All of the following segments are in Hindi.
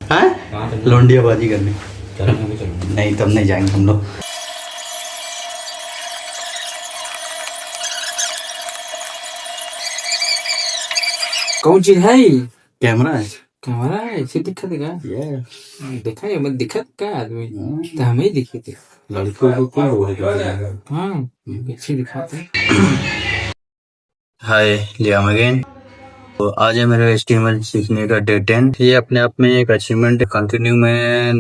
हैं लौंडियाबाजी करने नहीं, तब नहीं जाएंगे हम लोग। कौन चीज है ये? कैमरा है। कैमरा है, इसे दिखा देगा। ये देखा है, मैं दिखा क्या आदमी तो हमें ही दिखे थे। लड़कों को क्यों हाँ पीछे दिखाते। हाय लियाम अगेन। तो आज है मेरा HTML सीखने का डे 10। ये अपने आप में एक अचीवमेंट। कंटिन्यू मैं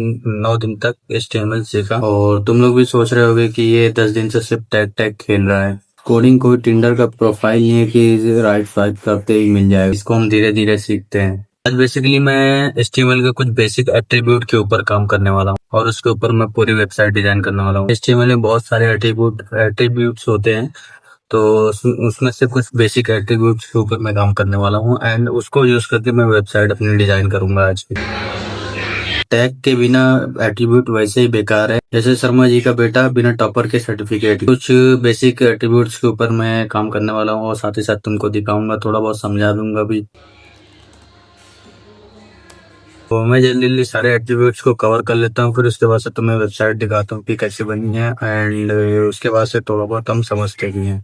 9 दिन तक HTML सीखा। और तुम लोग भी सोच रहे होगे कि ये 10 दिन से सिर्फ टैग टैग खेल रहा है। कोडिंग कोई टिंडर का प्रोफाइल नहीं है कि राइट स्वाइप करते ही मिल जाएगा। इसको हम धीरे धीरे सीखते हैं। आज बेसिकली मैं HTML के कुछ बेसिक एट्रीब्यूट के ऊपर काम करने वाला हूँ और उसके ऊपर मैं पूरी वेबसाइट डिजाइन करने वाला हूँ। HTML में बहुत सारे एट्रीब्यूट्स होते हैं, तो उसमें से कुछ बेसिक एट्रीब्यूट्स के ऊपर मैं काम करने वाला हूँ एंड उसको यूज करके मैं वेबसाइट अपनी डिजाइन करूंगा आज की। टैग के बिना एट्रीब्यूट वैसे ही बेकार है, जैसे शर्मा जी का बेटा बिना टॉपर के सर्टिफिकेट। कुछ बेसिक एट्रीब्यूट्स के ऊपर मैं काम करने वाला हूँ और साथ ही साथ तुमको दिखाऊंगा, थोड़ा बहुत समझा दूंगा भी। तो मैं जल्दी जल्दी सारे एट्रीब्यूट्स को कवर कर लेता हूँ, फिर उसके बाद से तुम्हें वेबसाइट दिखाता हूँ कि कैसे बनी है एंड उसके बाद से थोड़ा बहुत हम समझते भी हैं।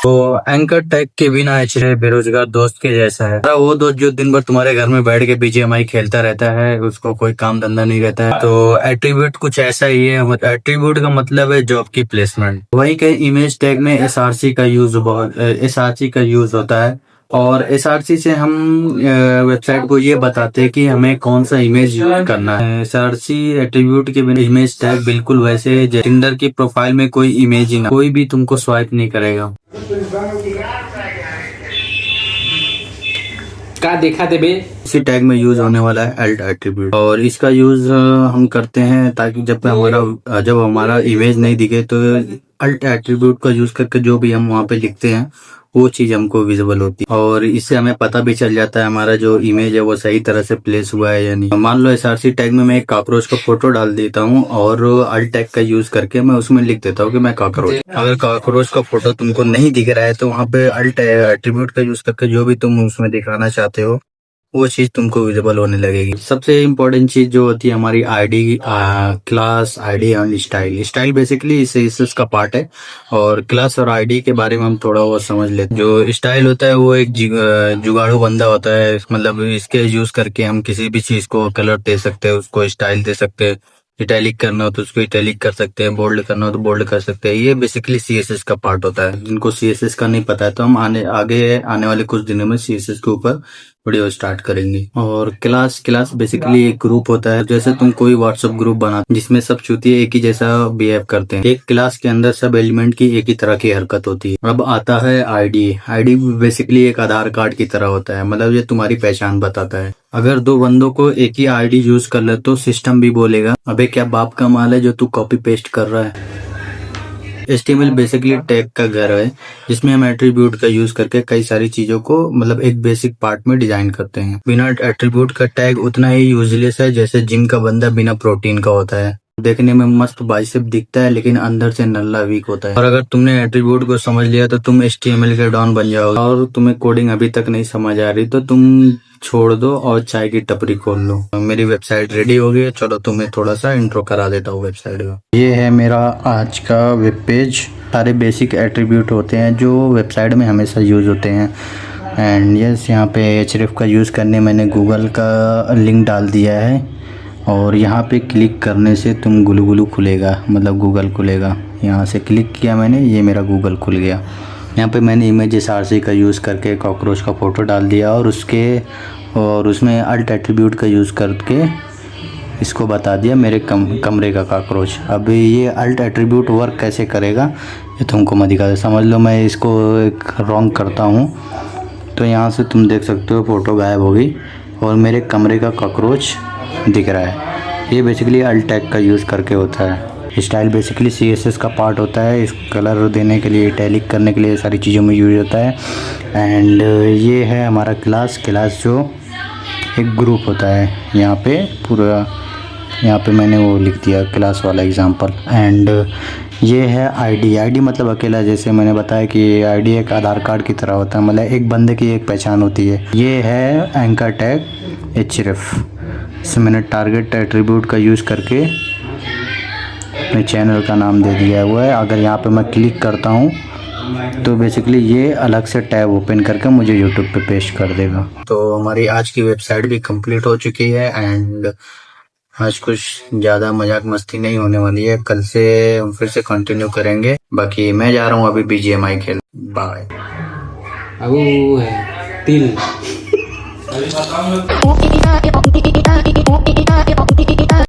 तो एंकर टैग के बिना अच्छे बेरोजगार दोस्त के जैसा है। वो दोस्त जो दिन भर तुम्हारे घर में बैठ के BGMI खेलता रहता है, उसको कोई काम धंधा नहीं रहता है। तो एट्रीब्यूट कुछ ऐसा ही है। एट्रीब्यूट का मतलब है जॉब की प्लेसमेंट। वही के इमेज टैग में SRC का यूज होता है और SRC से हम वेबसाइट को ये बताते हैं कि हमें कौन सा इमेज यूज करना है। SRC एट्रीब्यूट के बिना इमेज टैग बिल्कुल वैसे टिंडर की प्रोफाइल में कोई इमेज ही ना, कोई भी तुमको स्वाइप नहीं करेगा। क्या देखा थे बे? इसी टैग में यूज होने वाला है अल्ट एट्रीब्यूट और इसका यूज हम करते हैं ताकि जब हमारा इमेज नहीं दिखे तो अल्ट एट्रीब्यूट का यूज करके जो भी हम वहाँ पे लिखते हैं वो चीज हमको विजिबल होती है और इससे हमें पता भी चल जाता है हमारा जो इमेज है वो सही तरह से प्लेस हुआ है या नहीं। मान लो SRC टैग में मैं एक कॉकरोच का फोटो डाल देता हूँ और अल्ट टैग का यूज करके मैं उसमें लिख देता हूँ कि मैं कॉकरोच। अगर कॉकरोच का फोटो तुमको नहीं दिख रहा है तो वहाँ पे अल्ट एट्रीब्यूट का यूज करके जो भी तुम उसमें दिखाना चाहते हो वो चीज तुमको विजिबल होने लगेगी। सबसे इम्पोर्टेंट चीज जो होती है हमारी ID, class, ID and style. Style basically CSS का पार्ट है और क्लास और आईडी के बारे में हम थोड़ा बहुत समझ लेते हैं। जो स्टाइल होता है वो एक जुगाड़ू बंदा होता है, मतलब इसके यूज करके हम किसी भी चीज को कलर दे सकते हैं, उसको स्टाइल दे सकते हैं। इटैलिक करना हो तो उसको इटैलिक कर सकते हैं, बोल्ड करना हो तो बोल्ड कर सकते हैं। ये बेसिकली CSS का पार्ट होता है। जिनको CSS का नहीं पता है तो हम आगे आने वाले कुछ दिनों में CSS के ऊपर वीडियो स्टार्ट करेंगे। और क्लास बेसिकली एक ग्रुप होता है। जैसे तुम कोई व्हाट्सएप ग्रुप बनाते जिसमें सब चूतिए एक ही जैसा बिहेव करते हैं। एक क्लास के अंदर सब एलिमेंट की एक ही तरह की हरकत होती है। अब आता है आईडी बेसिकली एक आधार कार्ड की तरह होता है, मतलब ये तुम्हारी पहचान बताता है। अगर दो बंदों को एक ही आईडी यूज कर ले तो सिस्टम भी बोलेगा अबे क्या बाप का माल है जो तू कॉपी पेस्ट कर रहा है। HTML बेसिकली टैग का घर है जिसमें हम एट्रीब्यूट का यूज करके कई सारी चीजों को मतलब एक बेसिक पार्ट में डिजाइन करते हैं। बिना एट्रीब्यूट का टैग उतना ही यूजलेस है जैसे जिम का बंदा बिना प्रोटीन का होता है। देखने में मस्त बाइसेप दिखता है लेकिन अंदर से नल्ला वीक होता है। और अगर तुमने एट्रीब्यूट को समझ लिया तो तुम HTML के डॉन बन जाओगे। और तुम्हें कोडिंग अभी तक नहीं समझ आ रही तो तुम छोड़ दो और चाय की टपरी खोल लो। मेरी वेबसाइट रेडी हो गई है, चलो तुम्हें थोड़ा सा इंट्रो करा देता हूँ वेबसाइट का। ये है मेरा आज का वेब पेज। सारे बेसिक एट्रीब्यूट होते हैं जो वेबसाइट में हमेशा यूज होते हैं एंड यस यहाँ पे href का यूज़ करने मैंने गूगल का लिंक डाल दिया है और यहाँ पे क्लिक करने से तुम गुलू खुलेगा, मतलब गूगल खुलेगा। यहाँ से क्लिक किया मैंने, ये मेरा गूगल खुल गया। यहाँ पे मैंने इमेज SRC का यूज़ करके कॉकरोच का फ़ोटो डाल दिया और उसमें अल्ट एट्रीब्यूट का यूज़ करके इसको बता दिया मेरे कमरे का कॉकरोच। अब ये अल्ट एट्रीब्यूट वर्क कैसे करेगा ये तुमको मैं दिखा दे। समझ लो मैं इसको एक रॉन्ग करता हूँ तो यहाँ से तुम देख सकते हो फ़ोटो गायब हो गई और मेरे कमरे का कॉकरोच दिख रहा है। ये बेसिकली अल्ट टैग का यूज़ करके होता है। स्टाइल बेसिकली CSS का पार्ट होता है। इस कलर देने के लिए, इटैलिक करने के लिए सारी चीज़ों में यूज होता है। एंड ये है हमारा क्लास जो एक ग्रुप होता है। यहाँ पे पूरा, यहाँ पे मैंने वो लिख दिया क्लास वाला एग्जांपल। एंड ये है आईडी मतलब अकेला, जैसे मैंने बताया कि आईडी एक आधार कार्ड की तरह होता है, मतलब एक बंदे की एक पहचान होती है। ये है एंकर टैग href, इससे मैंने टारगेट एट्रीब्यूट का यूज़ करके अपने चैनल का नाम दे दिया हुआ है। अगर यहाँ पे मैं क्लिक करता हूँ तो बेसिकली ये अलग से टैब ओपन करके मुझे यूट्यूब पे पेस्ट कर देगा। तो हमारी आज की वेबसाइट भी कंप्लीट हो चुकी है। एंड आज कुछ ज़्यादा मजाक मस्ती नहीं होने वाली है, कल से हम फिर से कंटिन्यू करेंगे। बाकी मैं जा रहा हूँ अभी BGMI खेल। बाय। अब वो है तिल।